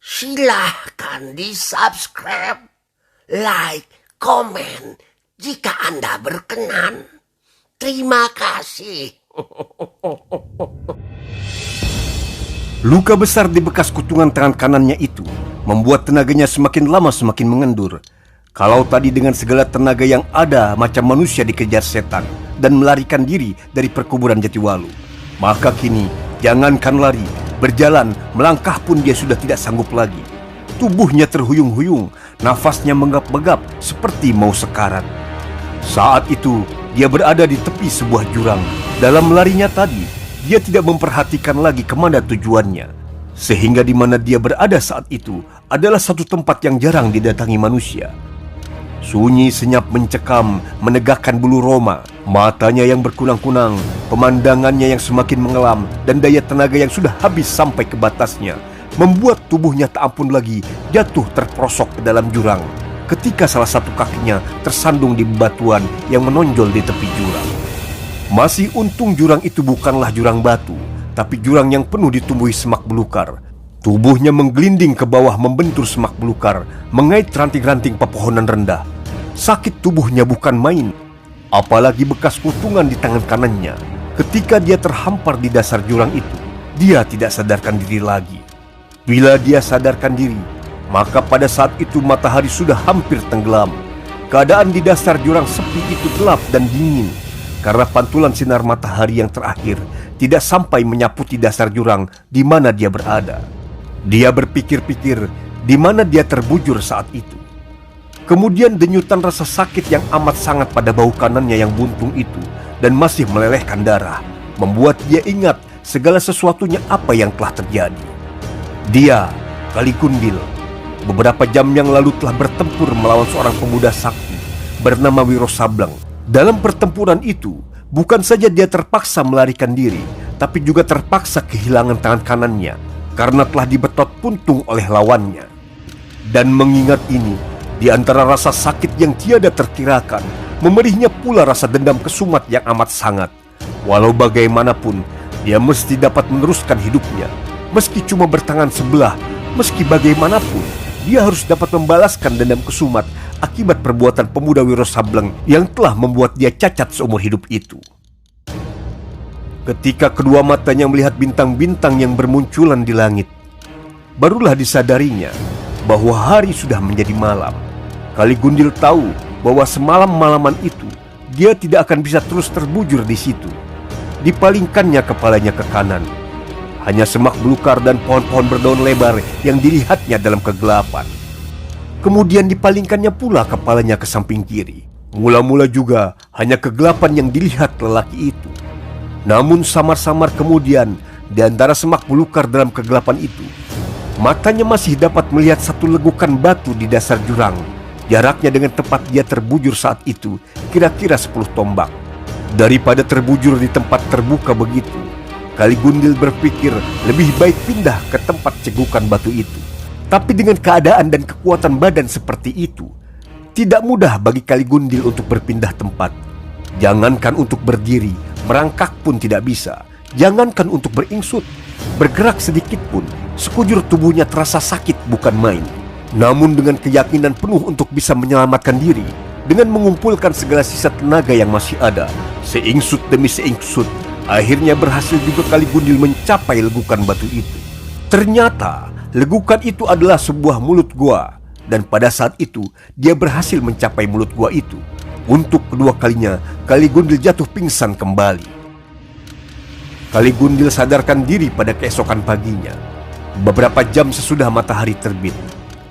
Silahkan di-subscribe, like, komen jika Anda berkenan. Terima kasih. Luka besar di bekas kutungan tangan kanannya itu membuat tenaganya semakin lama semakin mengendur. Kalau tadi dengan segala tenaga yang ada macam manusia dikejar setan dan melarikan diri dari perkuburan Jatiwalu, maka kini jangankan lari, berjalan, melangkah pun dia sudah tidak sanggup lagi. Tubuhnya terhuyung-huyung, nafasnya menggap-megap seperti mau sekarat. Saat itu dia berada di tepi sebuah jurang. Dalam larinya tadi, dia tidak memperhatikan lagi kemana tujuannya, sehingga di mana dia berada saat itu adalah satu tempat yang jarang didatangi manusia. Sunyi senyap mencekam, menegakkan bulu roma, matanya yang berkunang-kunang, pemandangannya yang semakin mengelam, dan daya tenaga yang sudah habis sampai ke batasnya, membuat tubuhnya tak ampun lagi jatuh terperosok ke dalam jurang, ketika salah satu kakinya tersandung di bebatuan yang menonjol di tepi jurang. Masih untung jurang itu bukanlah jurang batu, tapi jurang yang penuh ditumbuhi semak belukar. Tubuhnya menggelinding ke bawah membentur semak belukar, mengait ranting-ranting pepohonan rendah. Sakit tubuhnya bukan main, apalagi bekas kutungan di tangan kanannya. Ketika dia terhampar di dasar jurang itu, dia tidak sadarkan diri lagi. Bila dia sadarkan diri, maka pada saat itu matahari sudah hampir tenggelam. Keadaan di dasar jurang sepi itu gelap dan dingin, karena pantulan sinar matahari yang terakhir tidak sampai menyaputi dasar jurang di mana dia berada. Dia berpikir-pikir di mana dia terbujur saat itu. Kemudian denyutan rasa sakit yang amat sangat pada bahu kanannya yang buntung itu dan masih melelehkan darah membuat dia ingat segala sesuatunya apa yang telah terjadi. Dia, Kaligundil, beberapa jam yang lalu telah bertempur melawan seorang pemuda sakti bernama Wiro Sableng. Dalam pertempuran itu, bukan saja dia terpaksa melarikan diri, tapi juga terpaksa kehilangan tangan kanannya karena telah dibetot puntung oleh lawannya. Dan mengingat ini, di antara rasa sakit yang tiada terkirakan, memerihnya pula rasa dendam kesumat yang amat sangat. Walau bagaimanapun, dia mesti dapat meneruskan hidupnya. Meski cuma bertangan sebelah, meski bagaimanapun, dia harus dapat membalaskan dendam kesumat akibat perbuatan pemuda Wiro Sableng yang telah membuat dia cacat seumur hidup itu. Ketika kedua matanya melihat bintang-bintang yang bermunculan di langit, barulah disadarinya bahwa hari sudah menjadi malam. Kaligundil tahu bahwa semalam-malaman itu dia tidak akan bisa terus terbujur di situ. Dipalingkannya kepalanya ke kanan. Hanya semak belukar dan pohon-pohon berdaun lebar yang dilihatnya dalam kegelapan. Kemudian dipalingkannya pula kepalanya ke samping kiri. Mula-mula juga hanya kegelapan yang dilihat lelaki itu. Namun samar-samar kemudian, di antara semak belukar dalam kegelapan itu, matanya masih dapat melihat satu legukan batu di dasar jurang. Jaraknya dengan tempat dia terbujur saat itu kira-kira 10 tombak. Daripada terbujur di tempat terbuka begitu, Kaligundil berpikir lebih baik pindah ke tempat cegukan batu itu. Tapi dengan keadaan dan kekuatan badan seperti itu, tidak mudah bagi Kaligundil untuk berpindah tempat. Jangankan untuk berdiri, merangkak pun tidak bisa. Jangankan untuk beringsut, bergerak sedikit pun, sekujur tubuhnya terasa sakit bukan main. Namun dengan keyakinan penuh untuk bisa menyelamatkan diri, dengan mengumpulkan segala sisa tenaga yang masih ada, seingsut demi seingsut, akhirnya berhasil juga Kaligundil mencapai legukan batu itu. Ternyata legukan itu adalah sebuah mulut gua, dan pada saat itu dia berhasil mencapai mulut gua itu. Untuk kedua kalinya, Kaligundil jatuh pingsan kembali. Kaligundil sadarkan diri pada keesokan paginya, beberapa jam sesudah matahari terbit.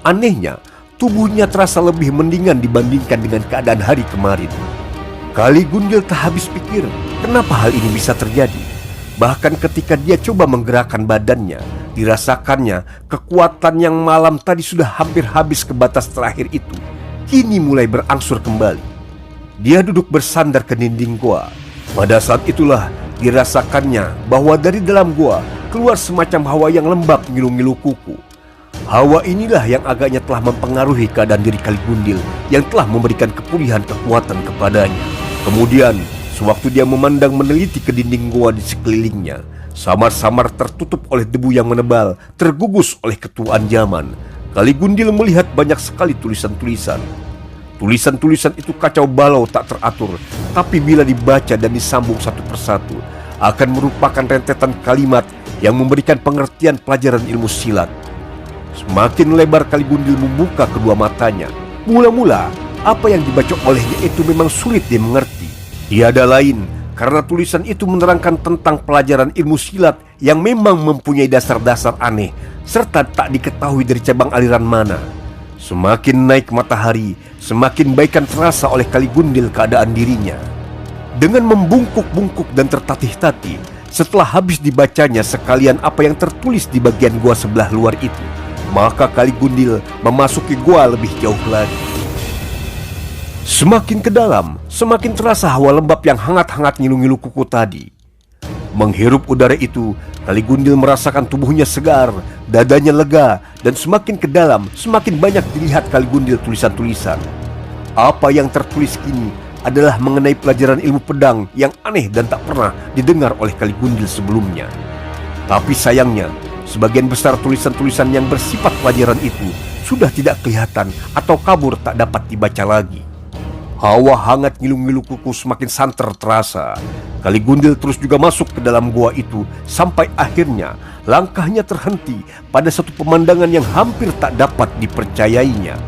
Anehnya, tubuhnya terasa lebih mendingan dibandingkan dengan keadaan hari kemarin. Kaligundil tak habis pikir, kenapa hal ini bisa terjadi. Bahkan ketika dia coba menggerakkan badannya, dirasakannya kekuatan yang malam tadi sudah hampir habis ke batas terakhir itu, kini mulai berangsur kembali. Dia duduk bersandar ke dinding gua. Pada saat itulah dirasakannya bahwa dari dalam gua keluar semacam hawa yang lembab ngilu-ngilu kuku. Hawa inilah yang agaknya telah mempengaruhi keadaan diri Kaligundil yang telah memberikan kepulihan kekuatan kepadanya. Kemudian Sewaktu dia memandang meneliti ke dinding gua di sekelilingnya, samar-samar tertutup oleh debu yang menebal, tergugus oleh ketuaan zaman, Kali Gundil melihat banyak sekali tulisan-tulisan. Tulisan-tulisan itu kacau balau tak teratur, tapi bila dibaca dan disambung satu persatu, akan merupakan rentetan kalimat yang memberikan pengertian pelajaran ilmu silat. Semakin lebar Kali Gundil membuka kedua matanya. Mula-mula, apa yang dibaca olehnya itu memang sulit dimengerti. Tiada lain, karena tulisan itu menerangkan tentang pelajaran ilmu silat yang memang mempunyai dasar-dasar aneh, serta tak diketahui dari cabang aliran mana. Semakin naik matahari, semakin baikan terasa oleh Kali Gundil keadaan dirinya. Dengan membungkuk-bungkuk dan tertatih-tatih, setelah habis dibacanya sekalian apa yang tertulis di bagian gua sebelah luar itu, maka Kali Gundil memasuki gua lebih jauh lagi. Semakin ke dalam, semakin terasa hawa lembab yang hangat-hangat ngilu-ngilu kuku tadi. Menghirup udara itu, Kali Gundil merasakan tubuhnya segar, dadanya lega, dan semakin ke dalam, semakin banyak dilihat Kali Gundil tulisan-tulisan. Apa yang tertulis kini adalah mengenai pelajaran ilmu pedang yang aneh dan tak pernah didengar oleh Kali Gundil sebelumnya. Tapi sayangnya, sebagian besar tulisan-tulisan yang bersifat pelajaran itu sudah tidak kelihatan atau kabur tak dapat dibaca lagi. Hawa hangat ngilu-ngilu kuku semakin santer terasa. Kali Gundil terus juga masuk ke dalam gua itu, sampai akhirnya langkahnya terhenti pada satu pemandangan yang hampir tak dapat dipercayainya.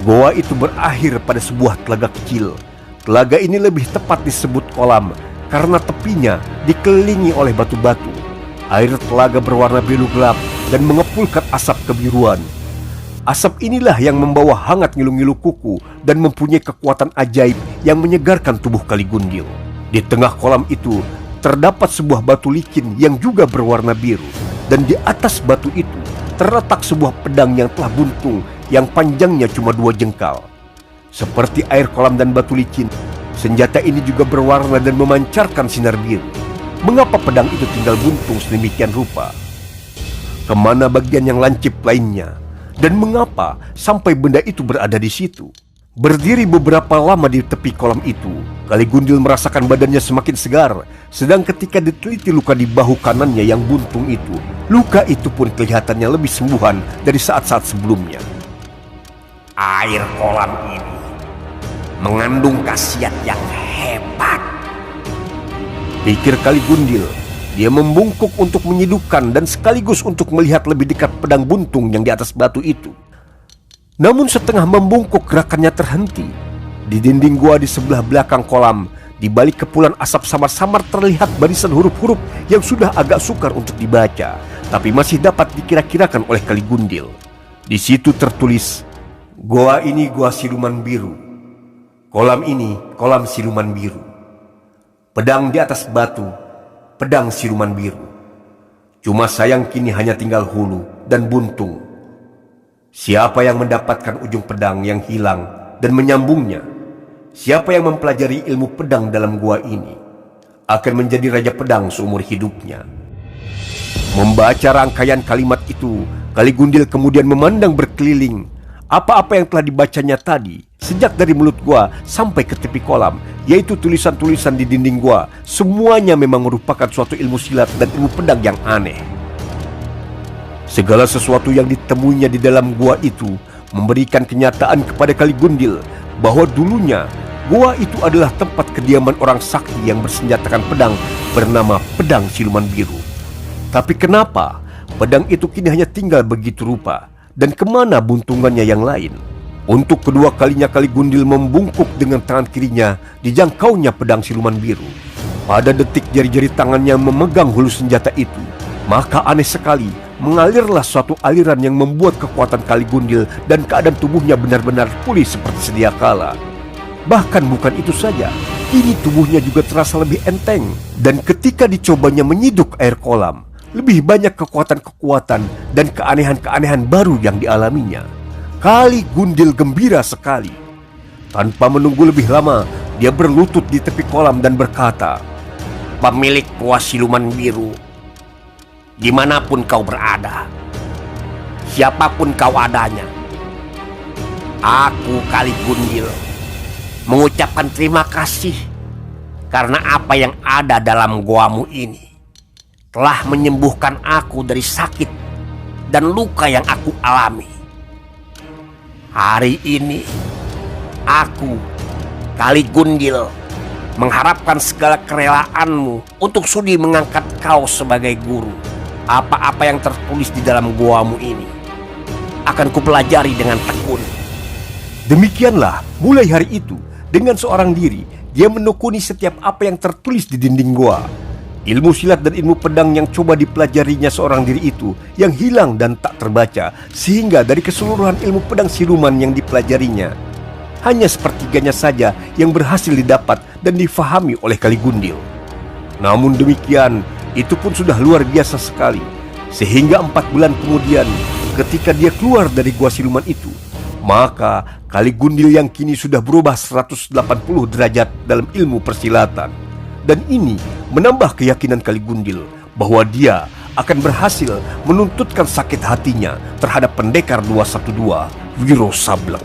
Gua itu berakhir pada sebuah telaga kecil. Telaga ini lebih tepat disebut kolam, karena tepinya dikelilingi oleh batu-batu. Air telaga berwarna biru gelap dan mengepulkan asap kebiruan. Asap inilah yang membawa hangat ngilu-ngilu kuku dan mempunyai kekuatan ajaib yang menyegarkan tubuh Kali Gundil. Di tengah kolam itu terdapat sebuah batu licin yang juga berwarna biru, dan di atas batu itu terletak sebuah pedang yang telah buntung yang panjangnya cuma 2 jengkal. Seperti air kolam dan batu licin, senjata ini juga berwarna dan memancarkan sinar biru. Mengapa pedang itu tinggal buntung sedemikian rupa? Kemana bagian yang lancip lainnya? Dan mengapa sampai benda itu berada di situ? Berdiri beberapa lama di tepi kolam itu, Kali Gundil merasakan badannya semakin segar. Sedang ketika diteliti luka di bahu kanannya yang buntung itu, luka itu pun kelihatannya lebih sembuhan dari saat-saat sebelumnya. Air kolam ini mengandung khasiat yang hebat, pikir Kali Gundil. Dia membungkuk untuk menyidupkan dan sekaligus untuk melihat lebih dekat pedang buntung yang di atas batu itu. Namun setengah membungkuk gerakannya terhenti. Di dinding gua di sebelah belakang kolam, di balik kepulan asap samar-samar terlihat barisan huruf-huruf yang sudah agak sukar untuk dibaca, tapi masih dapat dikira-kirakan oleh Kali Gundil. Di situ tertulis, "Goa ini goa siluman biru. Kolam ini kolam siluman biru. Pedang di atas batu, pedang siluman biru. Cuma sayang kini hanya tinggal hulu dan buntung. Siapa yang mendapatkan ujung pedang yang hilang dan menyambungnya, siapa yang mempelajari ilmu pedang dalam gua ini, akan menjadi raja pedang seumur hidupnya." Membaca rangkaian kalimat itu, Kali Gundil kemudian memandang berkeliling. Apa-apa yang telah dibacanya tadi, sejak dari mulut gua sampai ke tepi kolam, yaitu tulisan-tulisan di dinding gua, semuanya memang merupakan suatu ilmu silat dan ilmu pedang yang aneh. Segala sesuatu yang ditemuinya di dalam gua itu memberikan kenyataan kepada Kali Gundil bahwa dulunya gua itu adalah tempat kediaman orang sakti yang bersenjatakan pedang bernama Pedang Siluman Biru. Tapi kenapa pedang itu kini hanya tinggal begitu rupa, dan kemana buntungannya yang lain? Untuk kedua kalinya Kali Gundil membungkuk dengan tangan kirinya dijangkaunya pedang siluman biru. Pada detik jari-jari tangannya memegang hulu senjata itu, maka aneh sekali mengalirlah suatu aliran yang membuat kekuatan Kali Gundil dan keadaan tubuhnya benar-benar pulih seperti sedia kala. Bahkan bukan itu saja, kini tubuhnya juga terasa lebih enteng, dan ketika dicobanya menyiduk air kolam, lebih banyak kekuatan-kekuatan dan keanehan-keanehan baru yang dialaminya. Kali Gundil gembira sekali. Tanpa menunggu lebih lama, dia berlutut di tepi kolam dan berkata, "Pemilik gua siluman biru, dimanapun kau berada, siapapun kau adanya, aku Kali Gundil mengucapkan terima kasih Karena apa yang ada dalam goamu ini telah menyembuhkan aku dari sakit dan luka yang aku alami. Hari ini aku, Kaligundil, mengharapkan segala kerelaanmu untuk sudi mengangkat kau sebagai guru. Apa-apa yang tertulis di dalam goamu ini akan kupelajari dengan tekun. Demikianlah mulai hari itu, dengan seorang diri dia menekuni setiap apa yang tertulis di dinding goa. Ilmu silat dan ilmu pedang yang coba dipelajarinya seorang diri itu yang hilang dan tak terbaca, sehingga dari keseluruhan ilmu pedang siluman yang dipelajarinya, hanya sepertiganya saja yang berhasil didapat dan difahami oleh Kaligundil. Namun demikian, itu pun sudah luar biasa sekali, sehingga 4 bulan kemudian ketika dia keluar dari gua siluman itu, maka Kaligundil yang kini sudah berubah 180 derajat dalam ilmu persilatan. Dan ini menambah keyakinan Kaligundil bahwa dia akan berhasil menuntutkan sakit hatinya terhadap pendekar 212 Wiro Sableng.